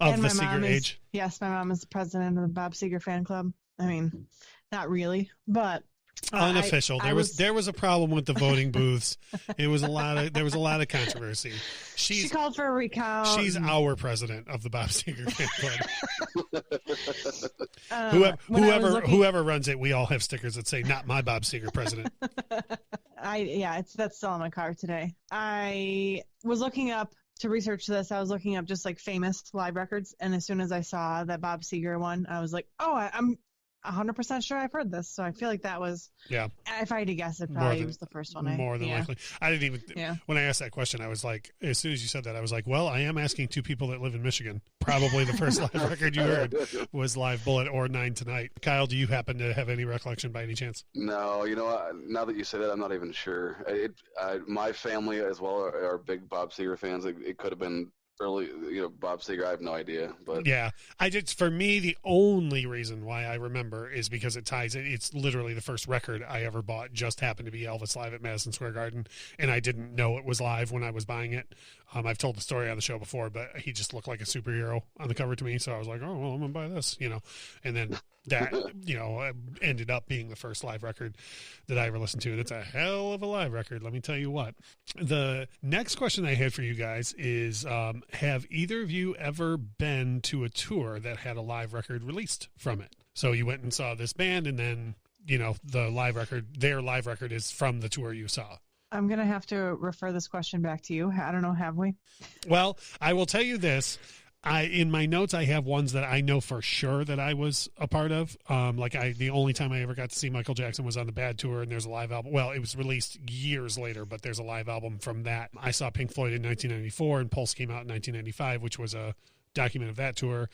of the Seger age. Yes, my mom is the president of the Bob Seger fan club. I mean, not really, but unofficial. There was a problem with the voting booths. There was a lot of controversy. She called for a recount. She's our president of the Bob Seger fan club. Whoever runs it, we all have stickers that say "Not my Bob Seger president." That's still in my car today. I was looking up to research this. I was looking up just like famous live records, and as soon as I saw that Bob Seger one, I was like, "Oh, I'm 100% sure I've heard this." So I feel like that was, if I had to guess, it probably was the first one. More than likely. I didn't even, when I asked that question, I was like, as soon as you said that, I was like, well, I am asking two people that live in Michigan. Probably the first live record you heard was Live Bullet or Nine Tonight. Kyle, do you happen to have any recollection by any chance? No, now that you say that, I'm not even sure. My family as well are big Bob Seger fans. It could have been early, Bob Seger, I have no idea. But yeah, for me, the only reason why I remember is because it ties it. It's literally the first record I ever bought. Just happened to be Elvis live at Madison Square Garden, and I didn't know it was live when I was buying it. I've told the story on the show before, but he just looked like a superhero on the cover to me, so I was like, oh well, I'm gonna buy this, and then that ended up being the first live record that I ever listened to, and it's a hell of a live record, let me tell you what. The next question I had for you guys is, have either of you ever been to a tour that had a live record released from it? So you went and saw this band, and then their live record is from the tour you saw. I'm going to have to refer this question back to you. I don't know, have we? Well, I will tell you this. In my notes, I have ones that I know for sure that I was a part of. The only time I ever got to see Michael Jackson was on the Bad Tour, and there's a live album. Well, it was released years later, but there's a live album from that. I saw Pink Floyd in 1994, and Pulse came out in 1995, which was a document of that tour.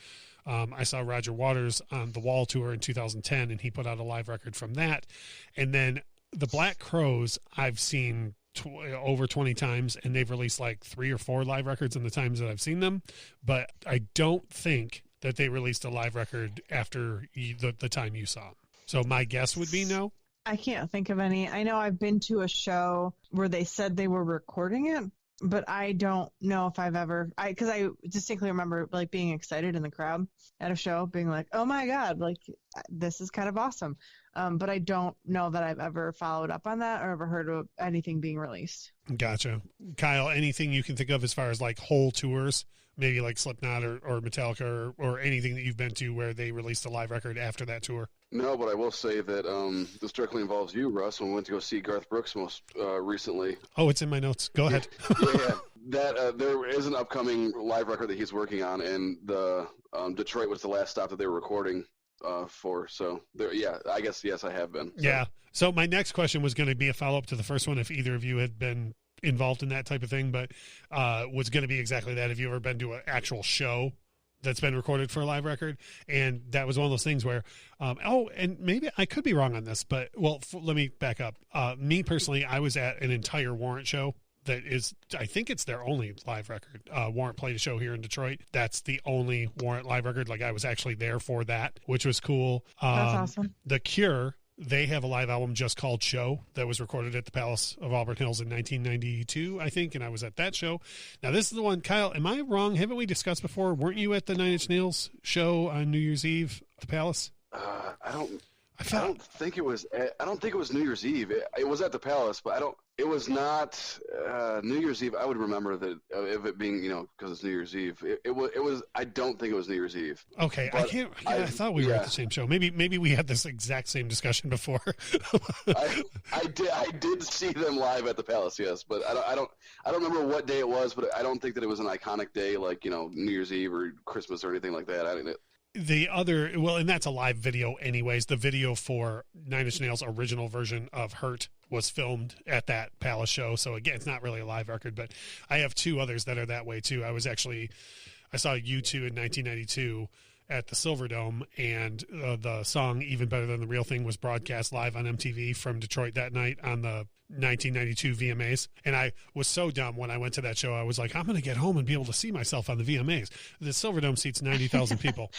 I saw Roger Waters on the Wall Tour in 2010, and he put out a live record from that. And then the Black Crowes I've seen over 20 times, and they've released like 3 or 4 live records in the times that I've seen them, but I don't think that they released a live record after the time you saw them. So my guess would be no. I can't think of any. I know I've been to a show where they said they were recording it, but I don't know if I've ever, because I distinctly remember like being excited in the crowd at a show, being like, oh my God, like this is kind of awesome. But I don't know that I've ever followed up on that or ever heard of anything being released. Gotcha. Kyle, anything you can think of as far as like whole tours, maybe like Slipknot or Metallica or anything that you've been to where they released a live record after that tour? No, but I will say that this directly involves you, Russ, when we went to go see Garth Brooks most recently. Oh, it's in my notes. Go ahead. Yeah. That there is an upcoming live record that he's working on, and the Detroit was the last stop that they were recording for. So there, I guess yes, I have been. So. Yeah. So my next question was going to be a follow up to the first one, if either of you had been involved in that type of thing, but was going to be exactly that. Have you ever been to an actual show that's been recorded for a live record? And that was one of those things where, and maybe I could be wrong on this, but let me back up. Me personally, I was at an entire Warrant show. That is, I think it's their only live record. Warrant played a show here in Detroit. That's the only Warrant live record. Like I was actually there for that, which was cool. That's awesome. The Cure, they have a live album just called Show that was recorded at the Palace of Auburn Hills in 1992, I think, and I was at that show. Now, this is the one, Kyle, am I wrong? Haven't we discussed before? Weren't you at the Nine Inch Nails show on New Year's Eve at the Palace? I don't think it was New Year's Eve. It was at the Palace, but it was not New Year's Eve. I would remember that of it being, because it's New Year's Eve. It was. I don't think it was New Year's Eve. Okay, I can't. I thought we were at the same show. Maybe we had this exact same discussion before. I did see them live at the Palace, yes, but I don't remember what day it was, but I don't think that it was an iconic day like New Year's Eve or Christmas or anything like that. And that's a live video anyways. The video for Nine Inch Nails' original version of Hurt was filmed at that Palace show. So again, it's not really a live record, but I have two others that are that way too. I saw U2 in 1992 at the Silverdome, and the song Even Better Than the Real Thing was broadcast live on MTV from Detroit that night on the 1992 VMAs. And I was so dumb when I went to that show. I was like, I'm going to get home and be able to see myself on the VMAs. The Silverdome seats 90,000 people.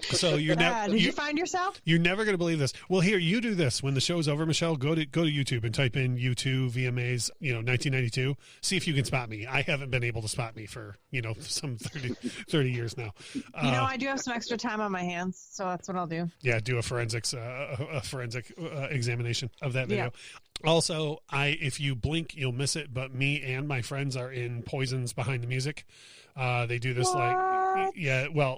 So did you find yourself? You're never going to believe this. Well, here, you do this. When the show's over, Michelle, go to YouTube and type in U2 VMAs, 1992. See if you can spot me. I haven't been able to spot me for, some 30 years now. I do have some extra time on my hands, so that's what I'll do. Yeah, do a forensic examination of that video. Yeah. Also, if you blink, you'll miss it, but me and my friends are in Poison's Behind the Music. They do this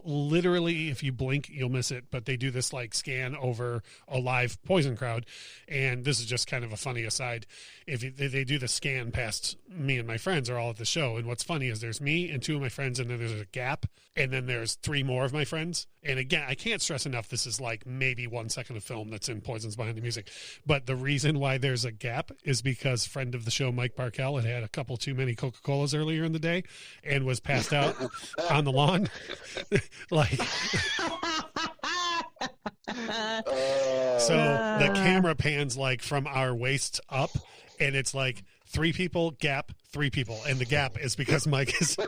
literally, if you blink, you'll miss it, but they do this scan over a live Poison crowd. And this is just kind of a funny aside. If they do the scan past me and my friends are all at the show. And what's funny is there's me and two of my friends, and then there's a gap, and then there's three more of my friends. And again, I can't stress enough, this is maybe 1 second of film that's in Poison's Behind the Music. But the reason why there's a gap is because friend of the show, Mike Barkell, had a couple too many Coca-Colas earlier in the day and was passed out on the lawn. So the camera pans from our waist up, and it's three people, gap, three people. And the gap is because Mike is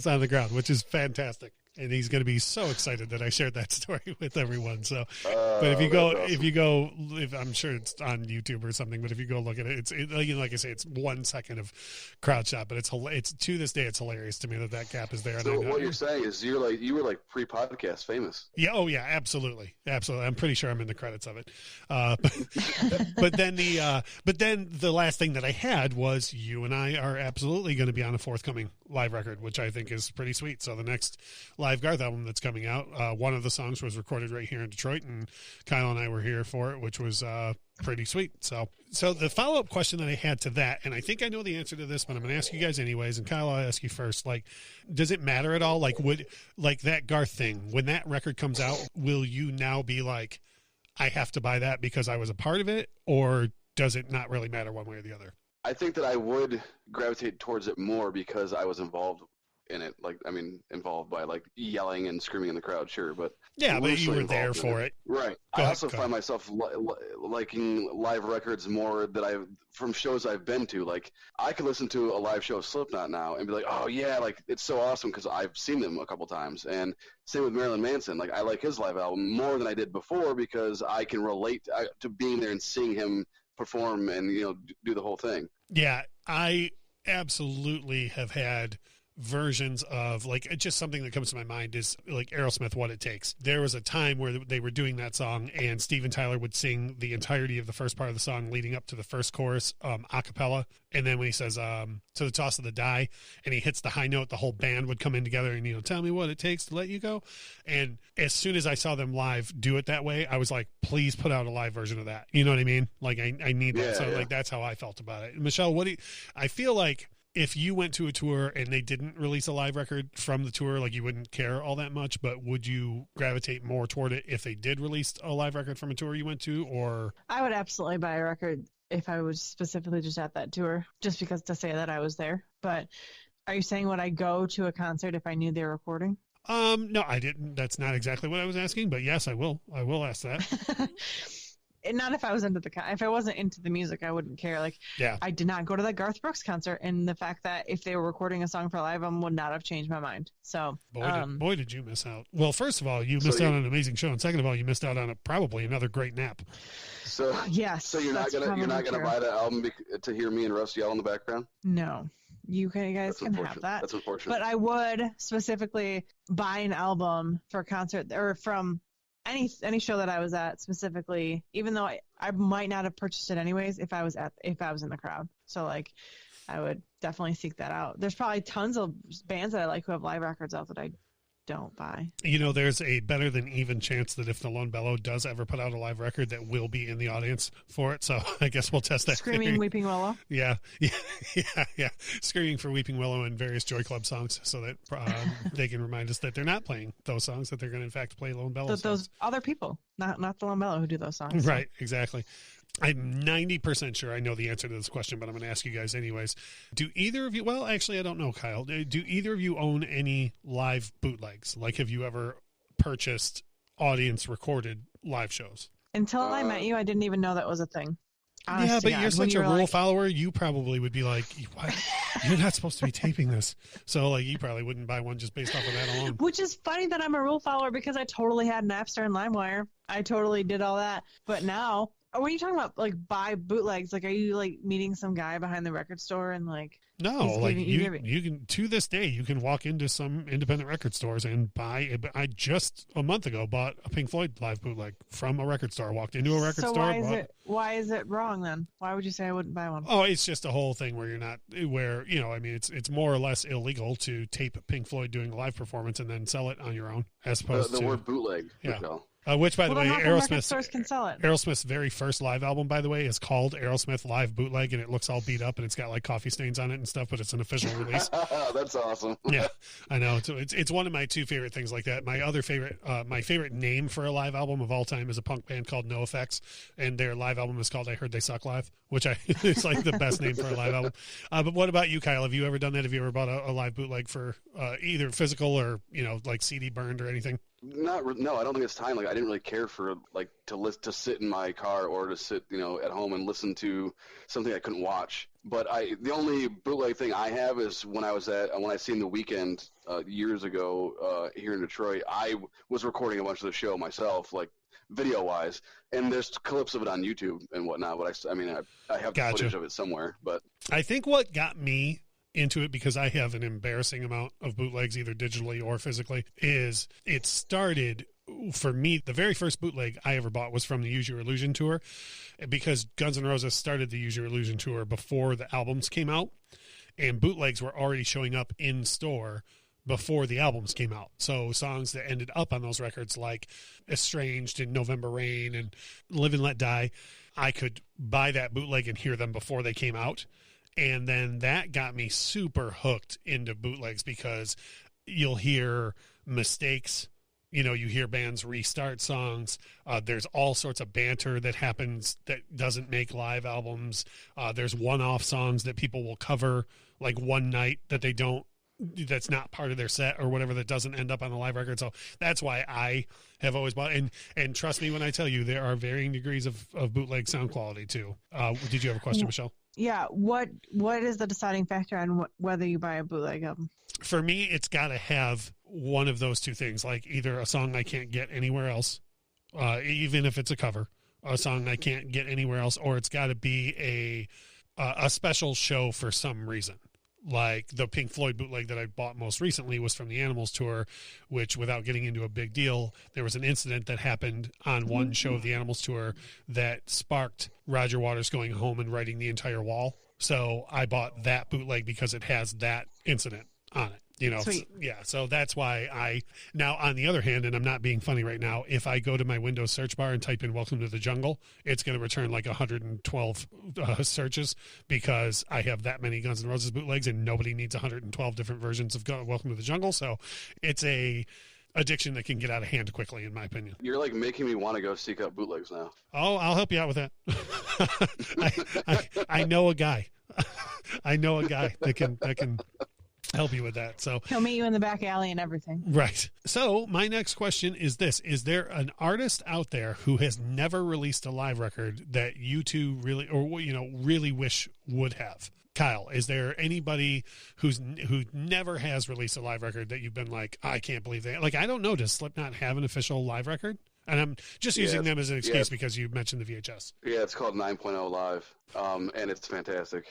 on the ground, which is fantastic. And he's going to be so excited that I shared that story with everyone. So, but if I'm sure it's on YouTube or something, but if you go look at it, it's like I say, it's 1 second of crowd shot, but it's to this day, it's hilarious to me that gap is there. So what you're saying is you were pre-podcast famous. Yeah. Oh yeah, absolutely. I'm pretty sure I'm in the credits of it. But then the last thing that I had was you and I are absolutely going to be on a forthcoming live record, which I think is pretty sweet. So the next live Garth album that's coming out, one of the songs was recorded right here in Detroit, and Kyle and I were here for it, which was pretty sweet. So the follow-up question that I had to that, and I think I know the answer to this, but I'm going to ask you guys anyways, and Kyle, I'll ask you first. Does it matter at all? Would that Garth thing, when that record comes out, will you now be I have to buy that because I was a part of it, or does it not really matter one way or the other? I think that I would gravitate towards it more because I was involved in it. Involved by yelling and screaming in the crowd, sure, but yeah, but you were there for it, right? I also find myself liking live records more from shows I've been to. I could listen to a live show of Slipknot now and be like, oh yeah, it's so awesome because I've seen them a couple times. And same with Marilyn Manson. I like his live album more than I did before because I can relate to being there and seeing him perform and do the whole thing. Yeah, I absolutely have had versions of just something that comes to my mind is Aerosmith, What It Takes. There was a time where they were doing that song and Steven Tyler would sing the entirety of the first part of the song leading up to the first chorus a cappella, and then when he says to the toss of the die and he hits the high note, the whole band would come in together and tell me what it takes to let you go. And as soon as I saw them live do it that way, I was like, please put out a live version of that. You know what I mean? I need that. Yeah, so that's how I felt about it. Michelle, I feel like if you went to a tour and they didn't release a live record from the tour, you wouldn't care all that much, but would you gravitate more toward it if they did release a live record from a tour you went to? Or I would absolutely buy a record if I was specifically just at that tour, just because to say that I was there. But are you saying would I go to a concert if I knew they were recording? No, I didn't. That's not exactly what I was asking, but yes, I will ask that. Not if I was if I wasn't into the music, I wouldn't care. Yeah. I did not go to that Garth Brooks concert, and the fact that if they were recording a song for live album would not have changed my mind. So, boy, did you miss out. Well, first of all, you missed out on an amazing show, and second of all, you missed out on probably another great nap. So yes. So you're not gonna buy that album to hear me and Russ yell in the background? No. You guys can have that. That's unfortunate. But I would specifically buy an album for a concert or from any show that I was at specifically, even though I might not have purchased it anyways if I was in the crowd. So like I would definitely seek that out. There's probably tons of bands that I like who have live records out that I don't buy. You know, there's a better than even chance that if the Lone Bellow does ever put out a live record, that will be in the audience for it. So I guess we'll test that. Screaming theory. Weeping Willow. Yeah. Screaming for Weeping Willow and various Joy Club songs, so that they can remind us that they're not playing those songs, that they're going to in fact play Lone Bellow. Those other people, not the Lone Bellow who do those songs. So. Right. Exactly. I'm 90% sure I know the answer to this question, but I'm going to ask you guys anyways. Do either of you, well, actually, I don't know, Kyle. Do either of you own any live bootlegs? Like, have you ever purchased audience recorded live shows? Until I met you, I didn't even know that was a thing. Yeah, but you're such a rule follower. You probably would be like, what? You're not supposed to be taping this. So, like, you probably wouldn't buy one just based off of that alone. Which is funny that I'm a rule follower because I totally had Napster and LimeWire. I totally did all that. But now, when you talking about, like, buy bootlegs, like, are you, like, meeting some guy behind the record store and, like... No, like, you can, to this day, you can walk into some independent record stores and buy... I just, a month ago, bought a Pink Floyd live bootleg from a record store. Walked into a record store. Why is it wrong, then? Why would you say I wouldn't buy one? Oh, it's just a whole thing where you're not... Where, you know, I mean, it's more or less illegal to tape Pink Floyd doing a live performance and then sell it on your own, as opposed to... The word bootleg. Yeah. Which, by the way, Aerosmith's very first live album, by the way, is called Aerosmith Live Bootleg, and it looks all beat up, and it's got like coffee stains on it and stuff, but it's an official release. That's awesome. Yeah, I know. It's one of my two favorite things like that. My other favorite, my favorite name for a live album of all time is a punk band called NoFX, and their live album is called I Heard They Suck Live, which it's like the best name for a live album. But what about you, Kyle? Have you ever done that? Have you ever bought a live bootleg for either physical or, you know, like CD burned or anything? No, I don't think it's time. Like, I didn't really care for like to sit in my car or to sit, you know, at home and listen to something I couldn't watch. But the only bootleg thing I have is when I seen The Weeknd years ago here in Detroit. I was recording a bunch of the show myself, like video wise, and there's clips of it on YouTube and whatnot. But I have the footage of it somewhere. But I think what got me into it, because I have an embarrassing amount of bootlegs, either digitally or physically, is it started for me. The very first bootleg I ever bought was from the Use Your Illusion tour, because Guns N' Roses started the Use Your Illusion tour before the albums came out, and bootlegs were already showing up in store before the albums came out. So songs that ended up on those records, like Estranged and November Rain and Live and Let Die, I could buy that bootleg and hear them before they came out. And then that got me super hooked into bootlegs, because you'll hear mistakes. You know, you hear bands restart songs. There's all sorts of banter that happens that doesn't make live albums. There's one-off songs that people will cover like one night that's not part of their set or whatever, that doesn't end up on the live record. So that's why I have always bought, and trust me when I tell you, there are varying degrees of bootleg sound quality too. Did you have a question, Michelle? Yeah. What is the deciding factor on whether you buy a bootleg album? For me, it's got to have one of those two things, like either a song I can't get anywhere else, even if it's a cover, a song I can't get anywhere else, or it's got to be a special show for some reason. Like the Pink Floyd bootleg that I bought most recently was from the Animals tour, which, without getting into a big deal, there was an incident that happened on one show of the Animals tour that sparked Roger Waters going home and writing the entire wall. So I bought that bootleg because it has that incident on it. You know, yeah. So that's why now, on the other hand, and I'm not being funny right now, if I go to my Windows search bar and type in "Welcome to the Jungle," it's going to return like 112 searches, because I have that many Guns N' Roses bootlegs, and nobody needs 112 different versions of "Welcome to the Jungle." So it's a addiction that can get out of hand quickly, in my opinion. You're like making me want to go seek out bootlegs now. Oh, I'll help you out with that. I know a guy. I know a guy that can help you with that. So he'll meet you in the back alley and everything. Right. So my next question is this: is there an artist out there who has never released a live record that you two really, or, you know, really wish would have? Kyle, is there anybody who never has released a live record that you've been like, I can't believe they, like, I don't know, does Slipknot have an official live record? And I'm just using them as an excuse because you mentioned the VHS. Yeah, it's called 9.0 Live, and it's fantastic.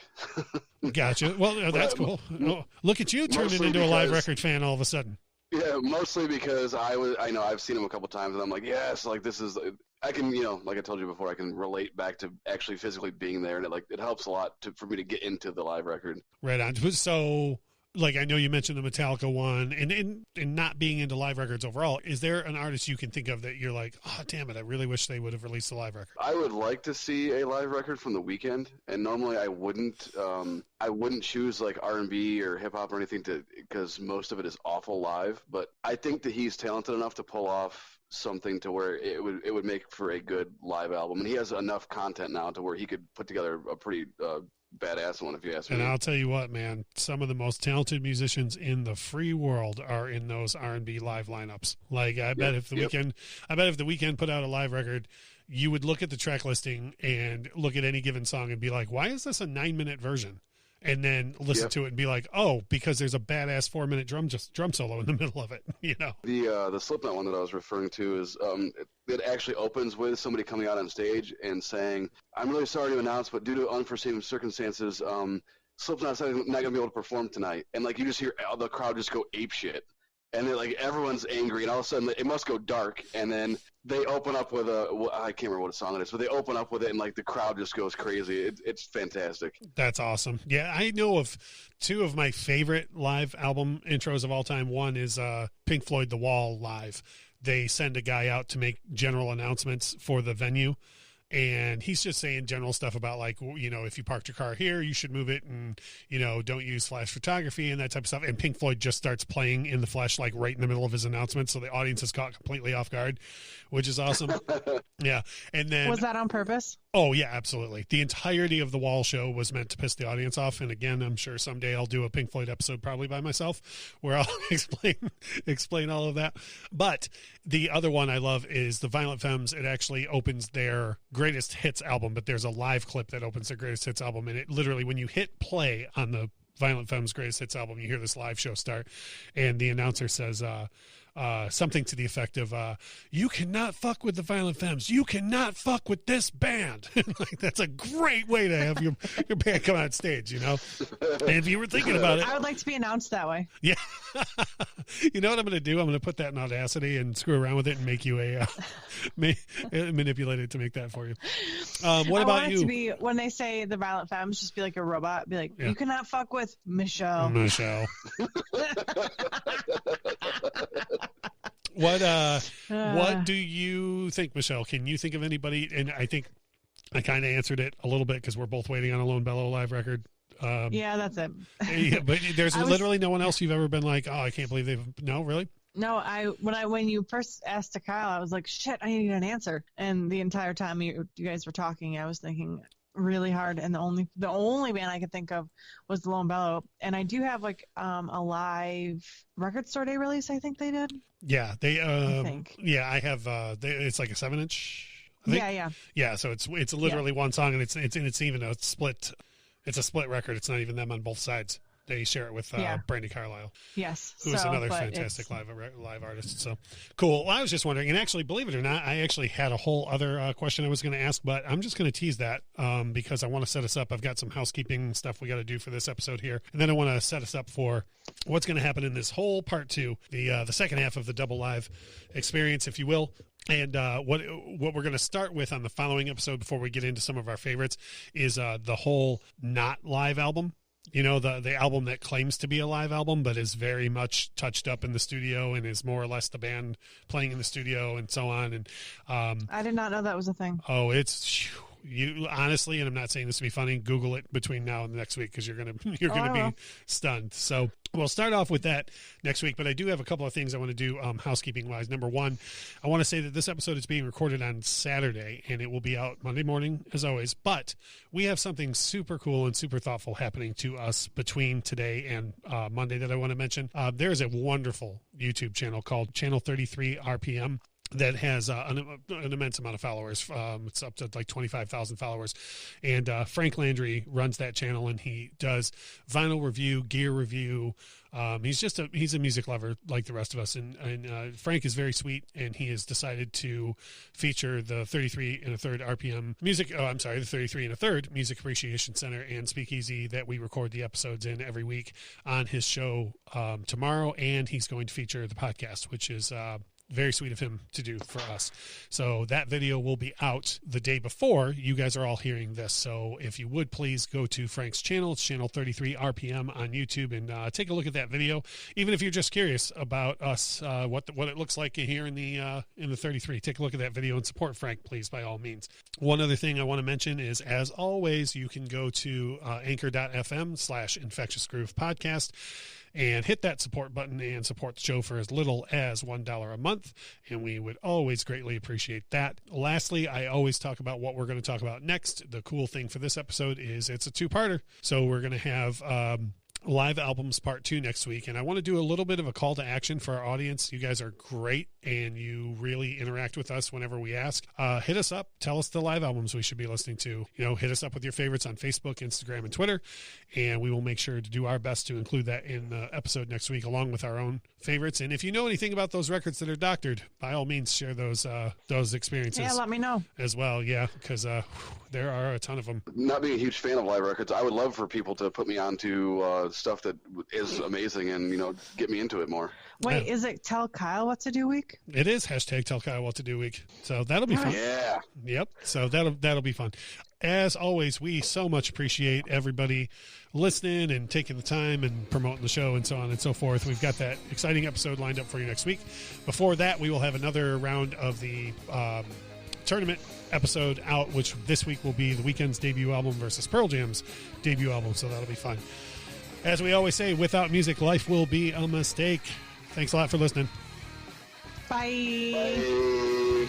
Gotcha. Well, that's cool. Oh, look at you turning into a live record fan all of a sudden. Yeah, mostly because I know I've seen him a couple times, and I'm like, yes, like this is. I can, like I told you before, I can relate back to actually physically being there, and it helps a lot for me to get into the live record. Right on. So, like, I know you mentioned the Metallica one, and not being into live records overall, is there an artist you can think of that you're like, oh, damn it, I really wish they would have released a live record? I would like to see a live record from The Weeknd, and normally I wouldn't choose like R&B or hip hop or anything because most of it is awful live. But I think that he's talented enough to pull off something to where it would make for a good live album, and he has enough content now to where he could put together a pretty badass one, if you ask me. And I'll tell you what, man, some of the most talented musicians in the free world are in those R&B live lineups. Like, I bet if the Weeknd put out a live record, you would look at the track listing and look at any given song and be like, why is this a 9-minute version? And then listen to it and be like, oh, because there's a badass 4-minute drum solo in the middle of it, The Slipknot one that I was referring to is it actually opens with somebody coming out on stage and saying, "I'm really sorry to announce, but due to unforeseen circumstances, Slipknot's not going to be able to perform tonight." And like you just hear the crowd just go ape shit, and then like everyone's angry, and all of a sudden it must go dark, and then they open up with I can't remember what song it is, but they open up with it, and like the crowd just goes crazy. It's fantastic. That's awesome. Yeah, I know of two of my favorite live album intros of all time. One is Pink Floyd The Wall live. They send a guy out to make general announcements for the venue, and he's just saying general stuff about like, if you parked your car here, you should move it, and don't use flash photography and that type of stuff. And Pink Floyd just starts playing in the flash like right in the middle of his announcement, so the audience is caught completely off guard, which is awesome. Yeah. And then was that on purpose? Oh yeah, absolutely. The entirety of the Wall show was meant to piss the audience off. And again, I'm sure someday I'll do a Pink Floyd episode probably by myself where I'll explain all of that. But the other one I love is the Violent Femmes. It actually opens their greatest hits album, but there's a live clip that opens their greatest hits album. And it literally, when you hit play on the Violent Femmes greatest hits album, you hear this live show start, and the announcer says, something to the effect of, "You cannot fuck with the Violent Femmes. You cannot fuck with this band." Like, that's a great way to have your band come on stage, And if you were thinking about it, I would like to be announced that way. Yeah. You know what I'm going to do? I'm going to put that in Audacity and screw around with it and make you manipulate it to make that for you. What about you? To be, when they say the Violent Femmes, just be like a robot. Be like, "You cannot fuck with Michelle." What do you think, Michelle? Can you think of anybody? And I think I kind of answered it a little bit because we're both waiting on a Lone Bellow live record. Yeah, that's it. Yeah, but there's literally no one else you've ever been like, oh, I can't believe they've. No, really? No, when you first asked to Kyle, I was like, shit, I need an answer. And the entire time you guys were talking, I was thinking really hard, and the only band I could think of was the Lone Bellow. And I do have like a live record store day release. I think they did. Yeah, they. I think. Yeah, I have. It's like a 7-inch. Yeah. So it's literally one song, and it's even a split. It's a split record. It's not even them on both sides. They share it with Brandi Carlile. Yes. Who's another fantastic live artist. So cool. Well, I was just wondering, and actually, believe it or not, I actually had a whole other question I was going to ask, but I'm just going to tease that because I want to set us up. I've got some housekeeping stuff we got to do for this episode here. And then I want to set us up for what's going to happen in this whole part 2, the second half of the double live experience, if you will. And what we're going to start with on the following episode before we get into some of our favorites is the whole not live album. The album that claims to be a live album, but is very much touched up in the studio and is more or less the band playing in the studio and so on. And I did not know that was a thing. Oh, you honestly, and I'm not saying this to be funny, Google it between now and the next week because you're gonna be stunned. So we'll start off with that next week, but I do have a couple of things I want to do housekeeping wise. Number one, I want to say that this episode is being recorded on Saturday and it will be out Monday morning as always, but we have something super cool and super thoughtful happening to us between today and Monday that I want to mention. There is a wonderful YouTube channel called Channel 33 RPM. that has an immense amount of followers. It's up to like 25,000 followers. And Frank Landry runs that channel, and he does vinyl review, gear review. He's a music lover like the rest of us. And Frank is very sweet, and he has decided to feature the 33 1/3 RPM music. Oh, I'm sorry, the 33 1/3 Music Appreciation Center and Speakeasy that we record the episodes in every week on his show tomorrow. And he's going to feature the podcast, which is very sweet of him to do for us. So that video will be out the day before you guys are all hearing this. So if you would please go to Frank's channel, it's channel 33 RPM on YouTube, and take a look at that video. Even if you're just curious about us, what it looks like here in the 33, take a look at that video and support Frank, please, by all means. One other thing I want to mention is, as always, you can go to anchor.fm/Infectious Groove Podcast and hit that support button and support the show for as little as $1 a month. And we would always greatly appreciate that. Lastly, I always talk about what we're going to talk about next. The cool thing for this episode is it's a two-parter. So we're going to have Live Albums Part 2 next week. And I want to do a little bit of a call to action for our audience. You guys are great, and you really interact with us whenever we ask. Hit us up. Tell us the live albums we should be listening to. Hit us up with your favorites on Facebook, Instagram, and Twitter. And we will make sure to do our best to include that in the episode next week, along with our own favorites. And if you know anything about those records that are doctored, by all means, share those experiences. Yeah, let me know. As well, yeah, because there are a ton of them. Not being a huge fan of live records, I would love for people to put me onto stuff that is amazing and, get me into it more. Wait, is it Tell Kyle What to Do Week? It is #Tell Kyle What to Do Week. So that'll be fun. Yeah. Yep. So that'll be fun. As always, we so much appreciate everybody listening and taking the time and promoting the show and so on and so forth. We've got that exciting episode lined up for you next week. Before that, we will have another round of the tournament episode out, which this week will be the Weeknd's debut album versus Pearl Jam's debut album. So that'll be fun. As we always say, without music, life will be a mistake. Thanks a lot for listening. Bye. Bye.